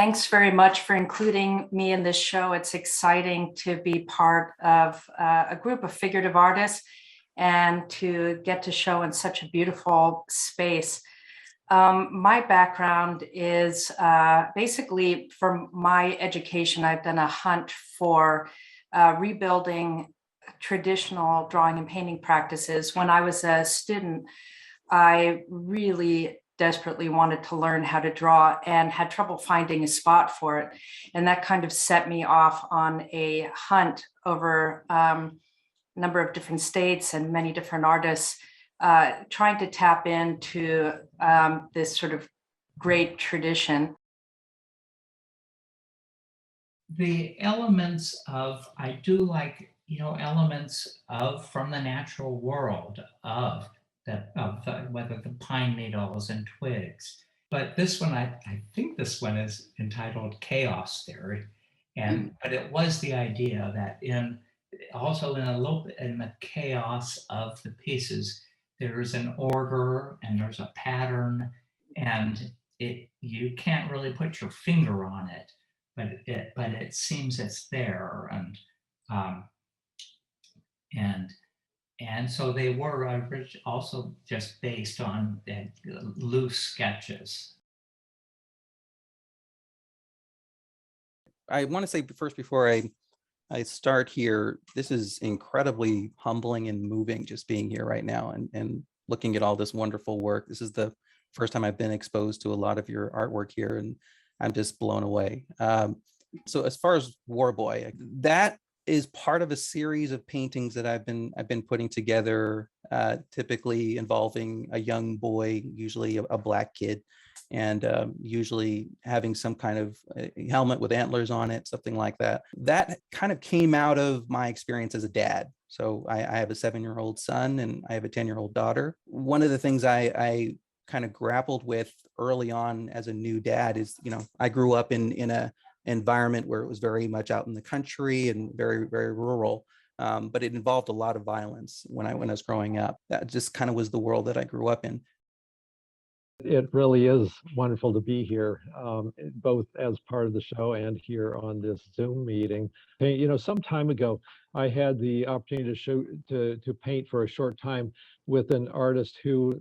Thanks very much for including me in this show. It's exciting to be part of a group of figurative artists and to get to show in such a beautiful space. My background is basically, from my education, I've done a hunt for rebuilding traditional drawing and painting practices. When I was a student, I really desperately wanted to learn how to draw and had trouble finding a spot for it. And that kind of set me off on a hunt over a number of different states and many different artists, trying to tap into this sort of great tradition. The elements of, I do like, elements of from the natural world of whether the pine needles and twigs. But this one, I think this one is entitled Chaos Theory. But it was the idea that in the chaos of the pieces, there's an order and there's a pattern, and you can't really put your finger on it, but it seems it's there, and so they were also just based on loose sketches. I want to say first, before I start here, this is incredibly humbling and moving just being here right now and looking at all this wonderful work. This is the first time I've been exposed to a lot of your artwork here, and I'm just blown away. So as far as War Boy, that is part of a series of paintings that I've been putting together, typically involving a young boy, usually a Black kid, and usually having some kind of helmet with antlers on it, something like that. That kind of came out of my experience as a dad. So I have a 7-year-old son and I have a 10-year-old daughter. One of the things I kind of grappled with early on as a new dad is, I grew up in a environment where it was very much out in the country and very, very rural, but it involved a lot of violence when I was growing up. That just kind of was the world that I grew up in. It really is wonderful to be here, both as part of the show and here on this Zoom meeting. Some time ago, I had the opportunity to paint for a short time with an artist who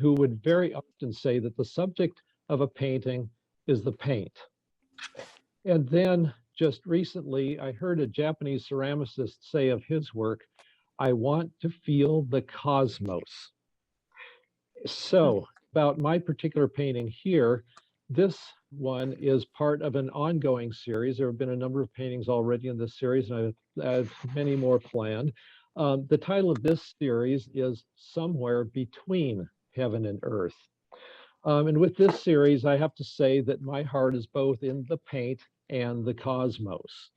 would very often say that the subject of a painting is the paint. And then just recently, I heard a Japanese ceramicist say of his work, "I want to feel the cosmos." So about my particular painting here, this one is part of an ongoing series. There have been a number of paintings already in this series, and I have many more planned. The title of this series is Somewhere Between Heaven and Earth. And with this series, I have to say that my heart is both in the paint and the cosmos.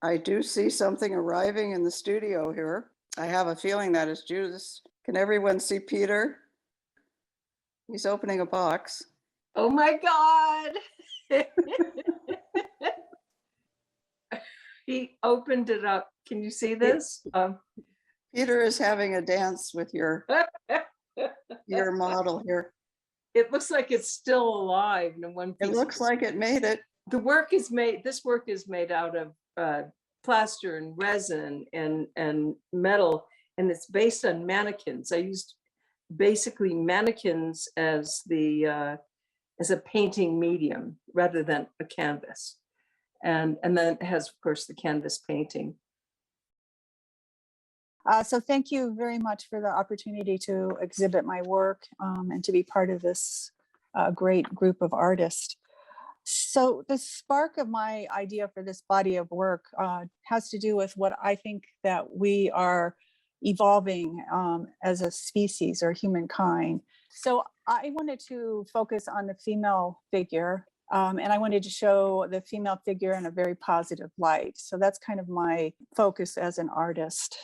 I do see something arriving in the studio here. I have a feeling that is Judas. Can everyone see Peter? He's opening a box. Oh my God. He opened it up. Can you see this? Peter is having a dance with your model here. It looks like it's still alive in one piece. It looks like it made it. This work is made out of plaster and resin and metal, and it's based on mannequins. I used basically mannequins as a painting medium rather than a canvas. And then it has, of course, the canvas painting. So thank you very much for the opportunity to exhibit my work and to be part of this great group of artists. So the spark of my idea for this body of work has to do with what I think that we are evolving as a species or humankind. So I wanted to focus on the female figure, and I wanted to show the female figure in a very positive light. So that's kind of my focus as an artist.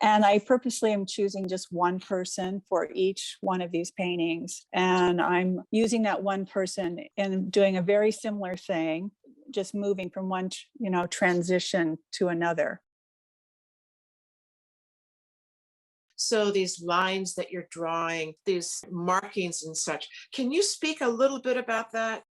And I purposely am choosing just one person for each one of these paintings. And I'm using that one person and doing a very similar thing, just moving from one, transition to another. So these lines that you're drawing, these markings and such. Can you speak a little bit about that?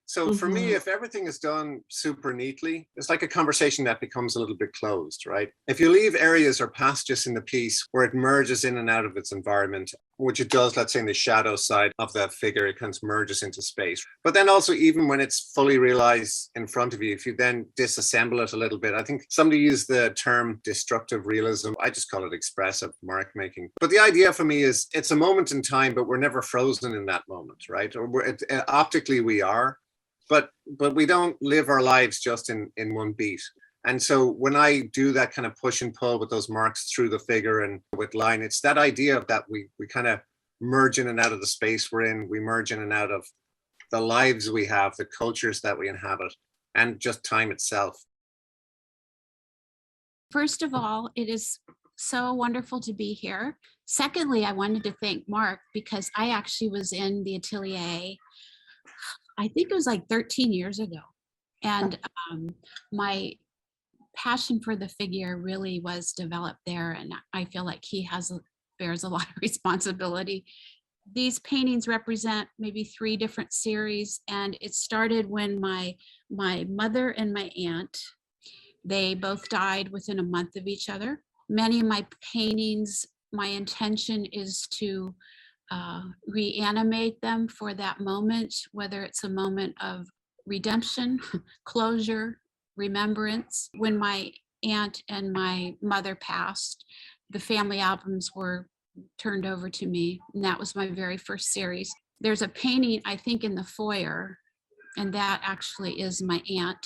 So for me, if everything is done super neatly, it's like a conversation that becomes a little bit closed, right? If you leave areas or passages in the piece where it merges in and out of its environment, which it does, let's say in the shadow side of that figure, it kind of merges into space. But then also, even when it's fully realized in front of you, if you then disassemble it a little bit, I think somebody used the term destructive realism. I just call it expressive mark making. But the idea for me is it's a moment in time, but we're never frozen in that moment, right? Or optically we are. But we don't live our lives just in one beat. And so when I do that kind of push and pull with those marks through the figure and with line, it's that idea of that we kind of merge in and out of the space we're in, we merge in and out of the lives we have, the cultures that we inhabit, and just time itself. First of all, it is so wonderful to be here. Secondly, I wanted to thank Mark because I actually was in the atelier, I think it was like 13 years ago. And my passion for the figure really was developed there. And I feel like he bears a lot of responsibility. These paintings represent maybe 3 different series. And it started when my mother and my aunt, they both died within a month of each other. Many of my paintings, my intention is to reanimate them for that moment, whether it's a moment of redemption, closure, remembrance. When my aunt and my mother passed, the family albums were turned over to me, and that was my very first series. There's a painting, I think, in the foyer, and that actually is my aunt